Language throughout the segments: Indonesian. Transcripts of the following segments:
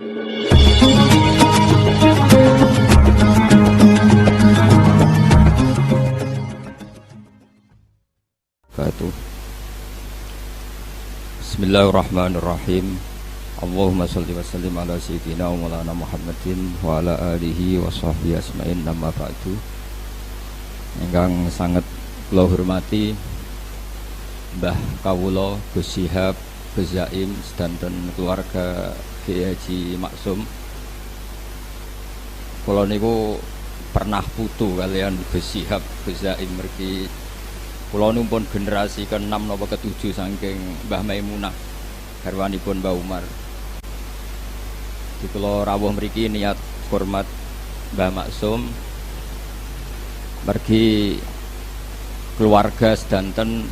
Bismillahirrahmanirrahim. Allahumma shalli wa sallim ala sayyidina wa maulana Muhammadin wa ala alihi wa sahbihi asma'in, amma ba'du. Ingkang sanget kula hormati Mbah Kawula Gus Syihab Gus Zaim sedanten keluarga Kiai Haji Maksum. Kula niku pernah putu kalian Gus Syihab Gus Zaim mergi kula numpun generasi ke-6 napa ke-7 saking Mbah Maimunah garwanipun Mbah Umar. Di kula rawuh mriki niat hormat Mbah Maksum mergi keluarga sedanten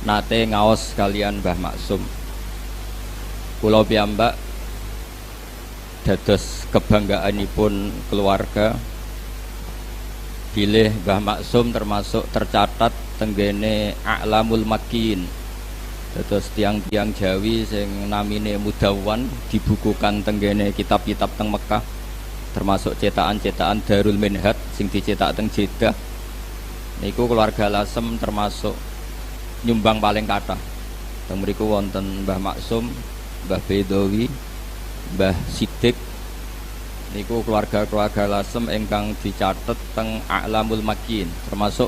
nate ngaos kalian Mbah Maksum. Kula piyambak dados kebanggaanipun keluarga bilih Mbah Maksum termasuk tercatat tenggene A'lamul Makin. Dados tiang-tiang Jawi sing namine Mudawwan dibukukan tenggene kitab-kitab teng Mekah, termasuk cetakan-cetakan Darul Minhaj sing dicetak teng Jeddah. Niku keluarga Lasem termasuk nyumbang paling kathah. Teng mriku wonten Mbah Maksum, Mbah Bedawi, Mbah Siddiq. Niku keluarga-keluarga Lasem ingkang dicatet teng A'lamul Makin, termasuk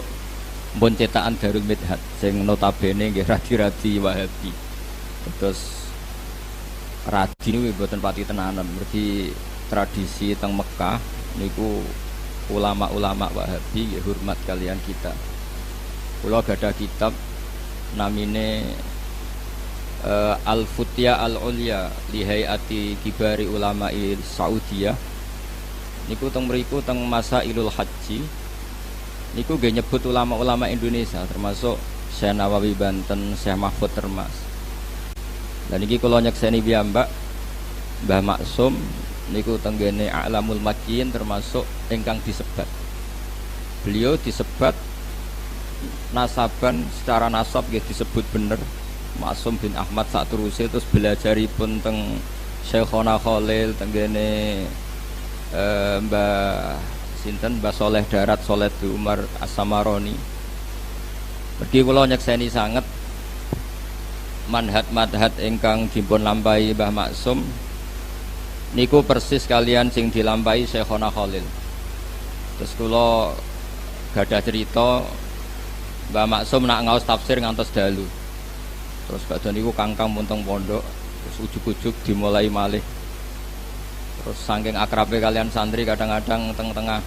pun cetakan Darul Minhaj sing notabene nggih radi-radi Wahabi. Terus radi niku mboten pati tenanan, mergi tradisi teng Mekah niku ulama-ulama Wahabi nggih hormat kalian kita. Kula gadah kitab namine Al-Futya Al-Ulya li Hayati Kibari Ulama'i Saudiyah. Niku teng mriku teng Masailul Haji. Niku nggih nyebut ulama-ulama Indonesia termasuk Syekh Nawawi Banten, Syekh Mahfud Termas. Dan niki kula nyekseni piyambak Mbah Maksum niku tenggene A'lamul Makin termasuk ingkang disebat. Beliau disebat nasaban secara nasab nggih disebut bener Maksum bin Ahmad sateruse, terus belajaripun teng Syekhona Khalil tenggene Mbah sinten Mbah Soleh Darat Soleh di Umar As-Samaroni. Mergi kula nyekseni sanget manhaj-manhaj ingkang dipun lampahi Mbah Maksum niku persis kalian sing dilampahi Syekhona Khalil. Terus kula gadah cerita Mbah Maksum nak ngaos tafsir ngantos dalu. Terus badhe niku kangkang munteng pondok, terus ujug-ujug dimulai malih. Terus saking akrabe kalian santri kadang-kadang tengah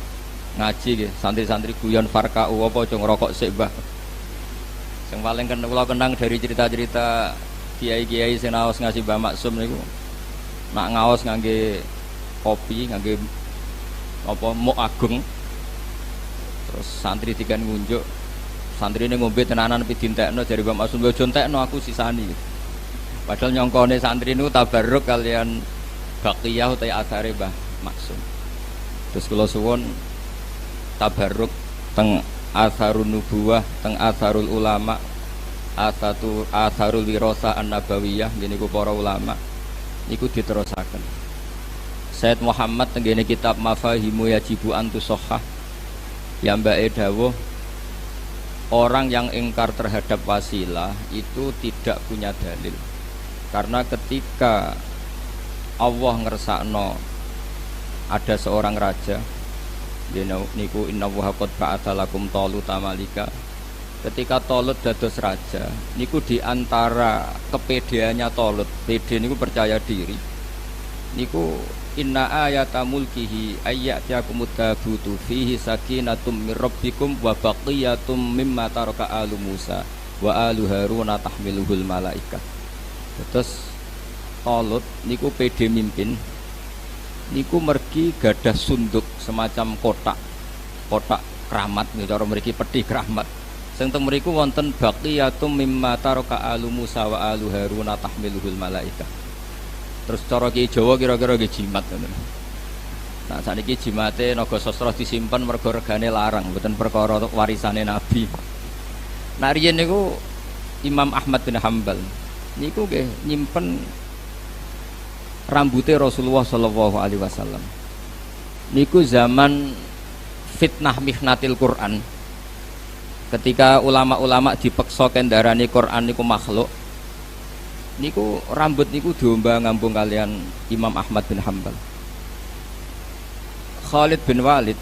ngaji nggih, santri-santri guyon farkau apa aja ngrokok sik Mbah. Sing paling kula kenang dari cerita-cerita kiai-kiai sing naos ngaji Mbah Maksum niku nak ngaos ngangge kopi, ngangge apa muk agung. Terus santri dikan ngunjuk, santrine ngombe tenanan pi dintekno jare Mbah Maksum, "Yo jontekno aku sisani." Padahal nyongkone santri niku tabarruk kalian Baqiyah utai asare Mbah Maksum. Terus kula suwun tabarruk teng Atharun Nubuwah, teng Atharul Ulama, Atharul Wirasah An-Nabawiyah niku para ulama niku diterusaken. Said Muhammad tenggene kitab Mafahimu Yajibu Antusahhah piyambake dawuh orang yang ingkar terhadap wasilah itu tidak punya dalil. Karena ketika Allah ngersakno ada seorang raja niku innallaha qad ba'atsa lakum taluta malika. Ketika Talut dados raja niku diantara kepedeannya Talut, pede niku percaya diri niku inna ayata mulkihi ayyatiakumut tabutu fihi sakinatum mir rabbikum wa baqiyatum mimma taraka alu Musa wa alu Haruna tahmiluhul malaika. Terus Talut niku pede mimpin niku mergi gadah sunduk semacam kotak keramat nih cara mriki peti keramat sing teng mriku wonten baqiyatum mimma taraka alu Musa wa alu Haruna tahmiluhul malaika. Terus cara Ki Jawa kira-kira nggih jimat ngoten. Nah saniki jimate Nagasastra disimpen mergo regane larang mboten perkara warisane Nabi. Nah riyen niku Imam Ahmad bin Hambal niku nggih nyimpen rambutnya Rasulullah sallallahu alaihi wasallam. Niku zaman fitnah mihnatil Quran. Ketika ulama-ulama dipeksa kendarani Quran niku makhluk. Niku rambut niku diomba ngambung kalian Imam Ahmad bin Hanbal. Khalid bin Walid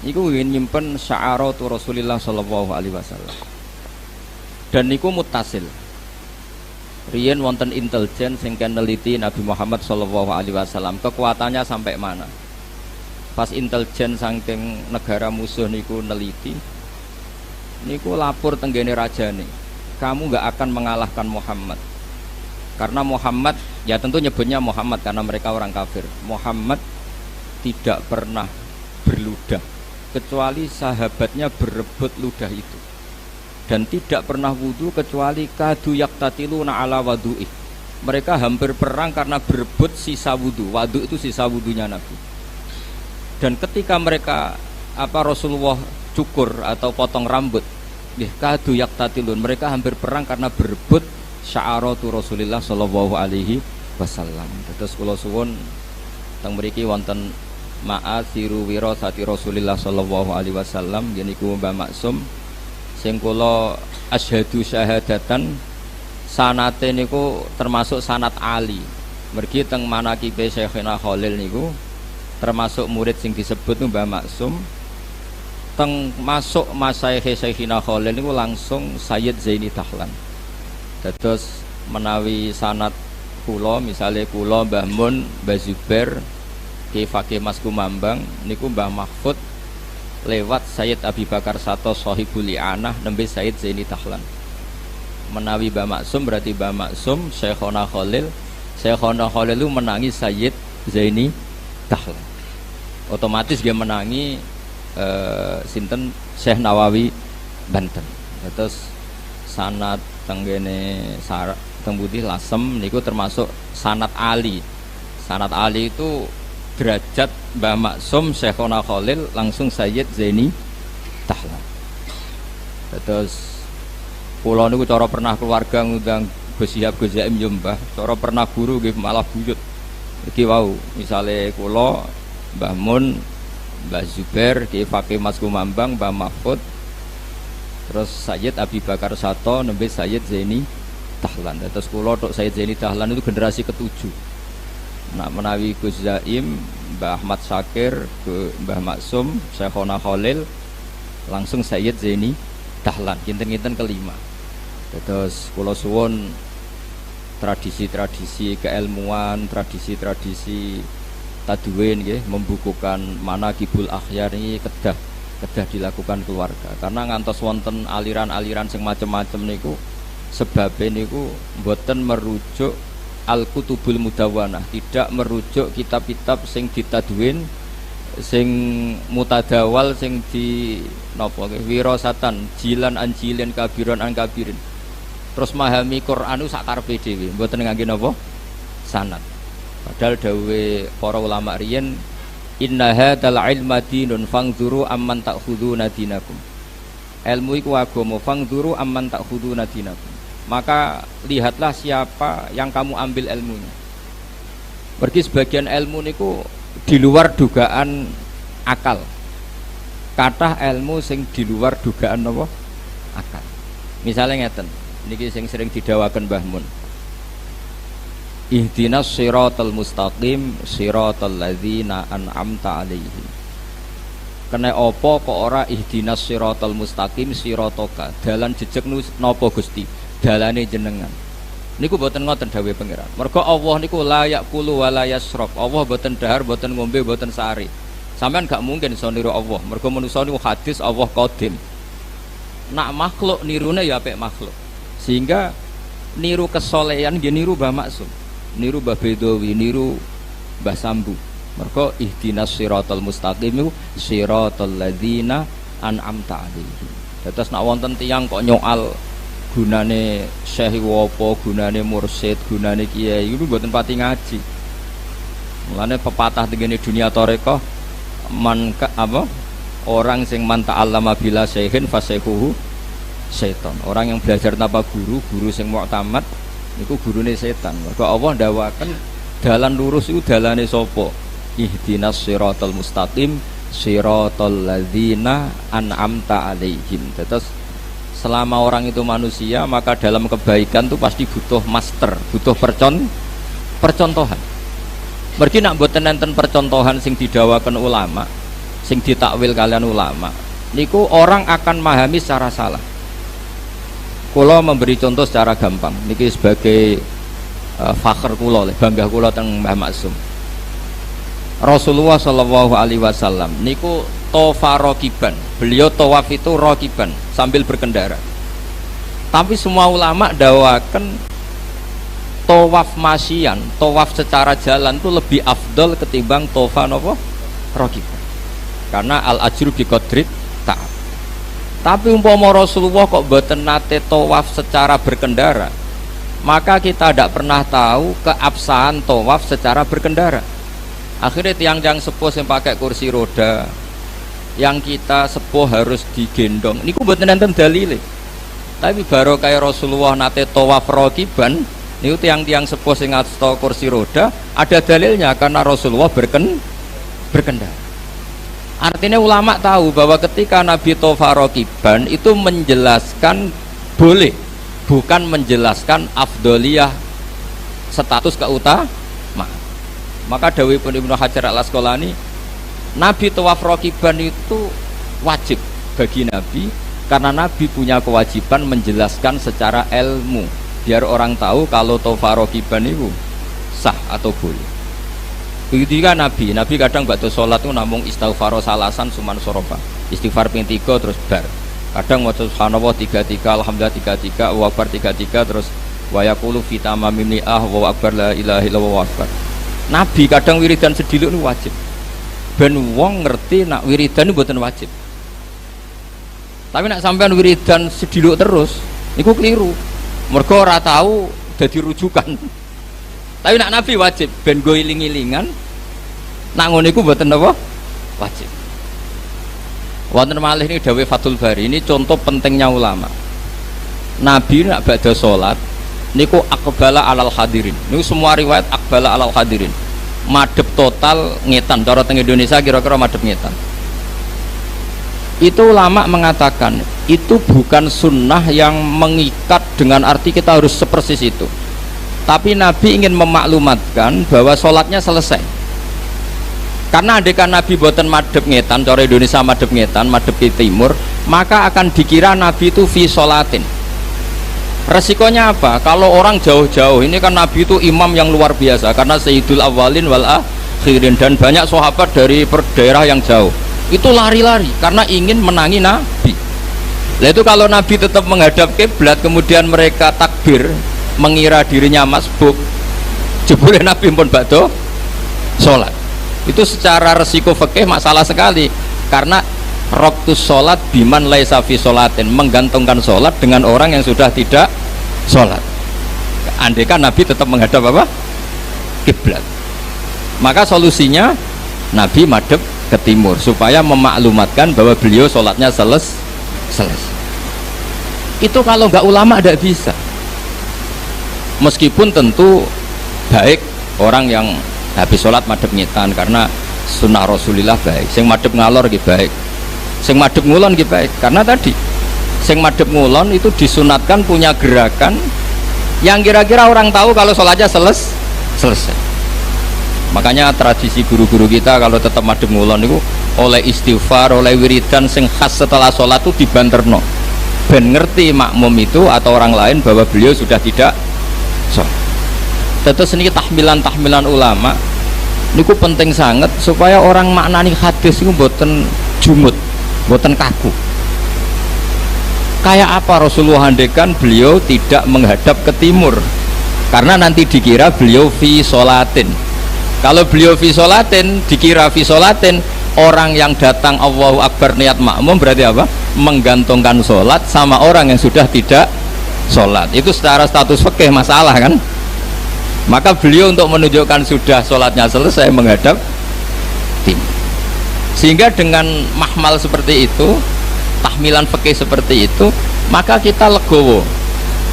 niku nyimpen sya'aratu Rasulillah sallallahu alaihi wasallam. Dan niku muttasil. Riyen wonten intelijen sing neliti Nabi Muhammad sallallahu alaihi wasallam, kekuatannya sampai mana. Pas intelijen saking negara musuh niku neliti, niku lapor tenggene rajane, kamu nggak akan mengalahkan Muhammad. Karena Muhammad, ya tentu nyebutnya Muhammad karena mereka orang kafir. Muhammad tidak pernah berludah kecuali sahabatnya berebut ludah itu. Dan tidak pernah wudu kecuali kadu yaktatiluna ala wadu'i. Mereka hampir perang karena berebut sisa wudu. Wadu itu sisa wudunya Nabi. Dan ketika mereka Rasulullah cukur atau potong rambut, kadu yaktatilun, mereka hampir perang karena berebut sya'aratu Rasulillah sallallahu alaihi wasallam. Terus kula suwun teng mriki wonten ma'athiru wirasati Rasulillah sallallahu alaihi wasallam, yaiku Mbah Maksum sing kula asyhadu syahadatan sanate niku termasuk sanat ali. Mergi teng manaqibe Syekhina Khalil niku termasuk murid sing disebut Mbah Maksum. Teng masuk masaih Syekhina Khalil niku langsung Sayyid Zaini Dahlan. Dados menawi sanat kula misale kula Mbah Mun, Mbah Zubair, Ki Fakih Mas Kumambang niku Mbah Mahfud lewat Sayyid Abi Bakar Sato Sohibul I'anah nembe Sayyid Zaini Dahlan. Menawi Mbah Maksum berarti Mbah Maksum Syekhona Khalil. Syekhona Khalil itu menangi Sayyid Zaini Dahlan. Otomatis dia menangi sinten Syekh Nawawi Banten. Terus sanad tenggene teng putih Lasem niku termasuk sanad Ali. Sanad Ali itu derajat Mbah Maksum Syekhona Khalil langsung Sayyid Zaini Dahlan. Terus kula niku cara pernah keluarga ngundang Gus Syihab Gus Zaim yo Mbah, cara pernah guru nggih malah buyut. Iki wau misale kula Mbah Mun, Mbah Zubair, Ki Fakih Mas Kumambang, Mbah Mahfud, terus Sayyid Abi Bakar Sato nembe Sayyid Zaini Dahlan. Terus kula tok Sayyid Zaini Dahlan itu generasi ketujuh. Nah menawi Gus Zaim, Mbah Ahmad Syakir, Mbah Maksum, Syekhona Khalil langsung Sayyid Zaini Dahlan, kinten-kinten kelima. Terus kula suwun tradisi-tradisi keilmuan, tradisi-tradisi tadwin nggih membukukan Manaqibul Akhyar ini kedah dilakukan keluarga. Karena ngantos wonten aliran-aliran sing macem-macem niku sebabnya niku mboten merujuk Al-Kutubul Mudawwanah, tidak merujuk kitab-kitab sing ditadwin, sing mutadawal, sing di napa wirasatan, jilan an jilin, kabiron an kabirin. Terus memahami Quran sak karepe dhewe, mboten ngangge napa? Sanad. Padahal dawuhe para ulama riyen, inna hadzal ilma dinun fangzuru amman ta'khuduna dinakum. Ilmu iku agama, fangzuru amman ta'khuduna dinakum. Maka lihatlah siapa yang kamu ambil ilmunya. Berarti sebagian ilmu niku di luar dugaan akal. Kathah ilmu sing di luar dugaan apa? Akal. Misalnya ngeten, niki sing sering didawaken Mbah Mun. Ihdinas siratal mustaqim siratal ladzina an'amta 'alaihim. Kena apa kok ora ihdinas siratal mustaqim siratoka, dalan jejeg napa Gusti? Dalane jenengan. Niku boten ngoten dawuh pangeran. Mergo Allah niku la yaqulu wa la yasrab. Allah boten dahar, boten ngombe, boten sari. Sampeyan gak mungkin iso niru Allah. Mergo manusa niku hadis Allah qadim. Nak makhluk nirune ya apik makhluk. Sehingga niru kesolehan nggih niru Mbah Maksum, niru Mbah Bedawi, niru Mbah Sambu. Mergo ihdinas siratal mustaqim iku siratal ladzina an'amta 'alaihim. Terus nak wonten tiyang kok nyoal gunane syekh apa, gunane mursyid, gunane kiai itu mboten pati ngaji. Mulane pepatah tengene dunia tarekah orang sing man ta'allama bila syekhin fasayhuhu setan. Orang yang belajar tanpa guru, guru sing mu'tamad niku gurune setan. Mergo Allah ndawaken Dalan lurus itu dalane sapa? Ihdinas siratal mustaqim siratal ladzina an'amta alaihim. Terus selama orang itu manusia, maka dalam kebaikan itu pasti butuh master, butuh percontohan. Mergi nak mboten enten percontohan sing didawakan ulama, sing ditakwil kalian ulama, niku orang akan memahami secara salah. Kula memberi contoh secara gampang. Niki sebagai fakhr kula, bangga kula teng Mbah Maksum. Rasulullah Shallallahu Alaihi Wasallam niku tofa rokiban. Beliau tawaf itu rokiban sambil berkendara. Tapi semua ulama dawakan tawaf masyian, tawaf secara jalan itu lebih afdol ketimbang tofa nopo rokiban. Karena al ajru bi qadri ta'ab. Tapi umpama Rasulullah kok boten nate tawaf secara berkendara, maka kita tidak pernah tahu keabsahan tawaf secara berkendara. Akhirnya tiang-tiang sepuh yang pakai kursi roda, yang kita sepuh harus digendong. Ini buat nonton dalile. Tapi baru kayak Rasulullah nate tawaf rokiban, ini tiang-tiang sepuh yang ngasto kursi roda, ada dalilnya karena Rasulullah berkendara. Artinya ulama tahu bahwa ketika Nabi tawaf rokiban itu menjelaskan boleh, bukan menjelaskan afdoliyah status keutamaan. Maka dawuhipun Ibnu Hajar Al-Asqalani, Nabi tawaf rokiban itu wajib bagi Nabi karena Nabi punya kewajiban menjelaskan secara ilmu biar orang tahu kalau tawaf rokiban itu sah atau boleh. Begitu juga Nabi kadang waktu sholat itu namung istighfar salasan suman sorofa, istighfar ping 3 terus bar. Kadang waca subhanallah 33, alhamdulillah 33, wa akbar 33 terus wa yaqulu fi tamamim ni'ah wa akbar la ilaha illallah wa akbar. Nabi kadang wiridan sediluk itu wajib. Ben wong ngerti nak wiridan itu bukan wajib. Tapi nak sampean wiridan sediluk terus, itu keliru. Mergo ora tahu dadi rujukan. Tapi nak Nabi wajib, ben go iling-ilingan. Nak ngono iku mboten apa? Wajib. Wonten malih ini dawuh Fathul Bari, ini contoh pentingnya ulama. Nabi nak badha salat niku aqbala alal hadirin. Niku semua riwayat aqbala alal hadirin. Madhep total ngetan. Cara teng Indonesia kira-kira madhep ngetan. Itu ulama mengatakan itu bukan sunnah yang mengikat dengan arti kita harus sepersis itu. Tapi Nabi ingin memaklumatkan bahwa sholatnya selesai. Karena andekan Nabi boten madhep ngetan, cara Indonesia madhep ngetan, madhep ke timur, maka akan dikira Nabi itu fi sholatin. Resikonya apa? Kalau orang jauh-jauh, ini kan Nabi itu imam yang luar biasa karena sayyidul awalin wal akhirin, dan banyak sahabat dari daerah yang jauh itu lari-lari karena ingin menangi Nabi. Nah itu kalau Nabi tetap menghadap kiblat kemudian mereka takbir mengira dirinya masbuk, jebule Nabi pun badhe sholat. Itu secara resiko fikih masalah sekali karena roktus sholat biman laisa fi sholatin, menggantungkan sholat dengan orang yang sudah tidak sholat. Andaikan Nabi tetap menghadap apa? Kiblat, maka solusinya Nabi madhep ke timur supaya memaklumatkan bahwa beliau sholatnya selesai. Itu kalau nggak ulama tidak bisa. Meskipun tentu baik orang yang habis sholat madhep ngetan karena sunnah Rasulullah baik, sing madhep ngalor gitu baik, sing madhep ngulon gitu baik, karena tadi sing madhep ngulon itu disunatkan punya gerakan yang kira-kira orang tahu kalau sholatnya selesai. Makanya tradisi guru-guru kita kalau tetap madhep ngulon itu oleh istighfar, oleh wiridan sing khas setelah sholat itu dibanterno ben ngerti makmum itu atau orang lain bahwa beliau sudah tidak sholat. Terus ini tahmilan ulama niku penting sangat supaya orang maknani hadis itu boten jumut, boten kaku. Kayak apa Rasulullah handekan beliau tidak menghadap ke timur karena nanti dikira beliau fi sholatin. Kalau beliau fi sholatin dikira fi sholatin, orang yang datang Allahu Akbar niat makmum berarti apa? Menggantungkan sholat sama orang yang sudah tidak sholat. Itu secara status fikih masalah kan? Maka beliau untuk menunjukkan sudah sholatnya selesai menghadap timur. Sehingga dengan mahmal seperti itu, tahmilan fikih seperti itu, maka kita legowo.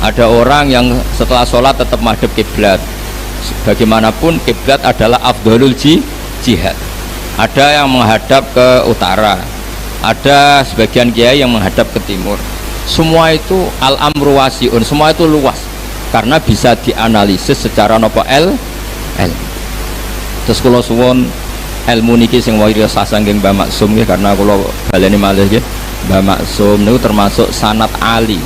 Ada orang yang setelah sholat tetap madhep kiblat, Bagaimanapun kiblat adalah afdhalul jihad. Ada yang menghadap ke utara, ada sebagian kiai yang menghadap ke timur. Semua itu al-amru wasi'un, semua itu luas karena bisa dianalisis secara nopo terus kula suwun ilmu niki sing wirasa saking Mbah Maksum nggih, karena kula baleni malih nggih, Mbah Maksum niku termasuk sanad ali.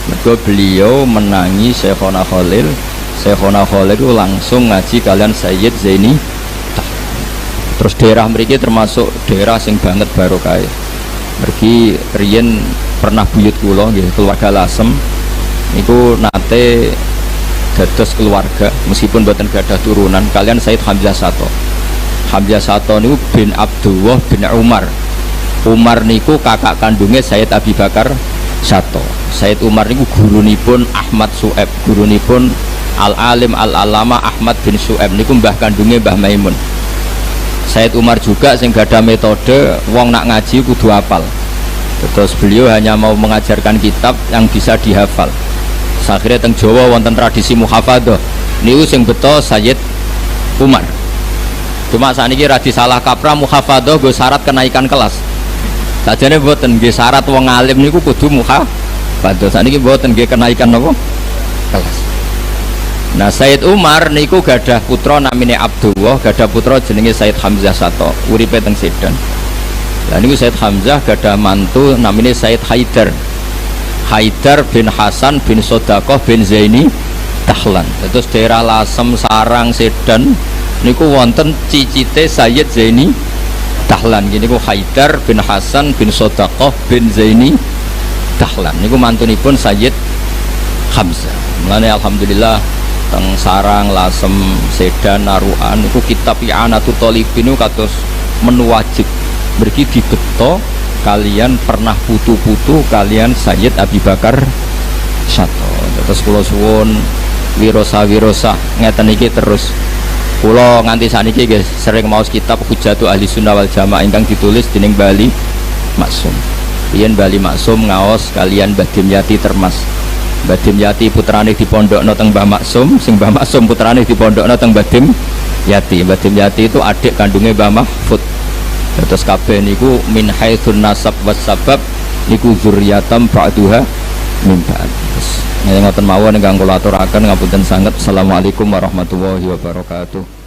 Mergo beliau menangi Syekhona Khalil. Syekhona Khalil itu langsung ngaji kalian Sayyid Zaini. Terus daerah mriki termasuk daerah sing banget barokah. Mergi riyen pernah buyut kula nggih, keluarga Lasem niku nate dados keluarga meskipun boten gadah turunan kalian Said Hamzah Sato. Hamzah Sato niku bin Abdullah bin Umar. Umar niku kakak kandungnya Said Abi Bakar Sato. Said Umar niku gurunipun Ahmad Su'eb, gurunipun Al-Alim Al-Alama Ahmad bin Su'eb niku mbah kandungnya Mbah Maimun. Said Umar juga sing gadah metode wong nak ngaji kudu hafal. Terus beliau hanya mau mengajarkan kitab yang bisa dihafal. Akhirnya teng Jawa wonten tradisi muhafadzah niku sing beto Sayyid Umar. Cuma sakniki ra disalah kaprah muhafadzah nggo syarat kenaikan kelas. Sajane mboten nggih syarat wong alim niku kudu muhafadzah. Sakniki mboten nggih kenaikan napa? Kelas. Nah Sayyid Umar niku gadah putra namine Abdullah, gadah putra jenenge Sayyid Hamzah Sato, uripe teng Sedan. Lah niku Sayyid Hamzah gadah mantu namine Sayyid Haidar. Haidar bin Hasan bin Sodakoh bin Zaini Dahlan. Terus daerah Lasem, Sarang, Sedan niku wonten cicite Sayyid Zaini Dahlan. Gini ku Haidar bin Hasan bin Sodakoh bin Zaini Dahlan niku mantunipun Sayyid Hamzah. Mulane alhamdulillah teng Sarang, Lasem, Sedan, Naruan niku kitab I'anatul Thalibin niku kados menu wajib mergi dibeto kalian pernah putu-putu kalian Sayyid Abi Bakar Sato. Terus kula suwun wirosa ngeten iki terus kula nganti saniki nggih sering maos kitab Hujjatu Ahli Sunnah wal Jamaah ingkang ditulis dening Bali Maksum. Yen Bali Maksum ngaos kalian Mbah Dimyati Termas. Mbah Dimyati putrane dipondhokno teng Mbah Maksum, sing Mbah Maksum putrane dipondhokno teng Mbah Dimyati. Mbah Dimyati itu adik kandungnya Mbah Mahfud. Terus kabeh niku min haitsun nasab was sabab niku dzurriyatam ba'duha min ba'd. Terus ngoten mawon ingkang kula aturaken ngapunten sanget. Assalamualaikum warahmatullahi wabarakatuh.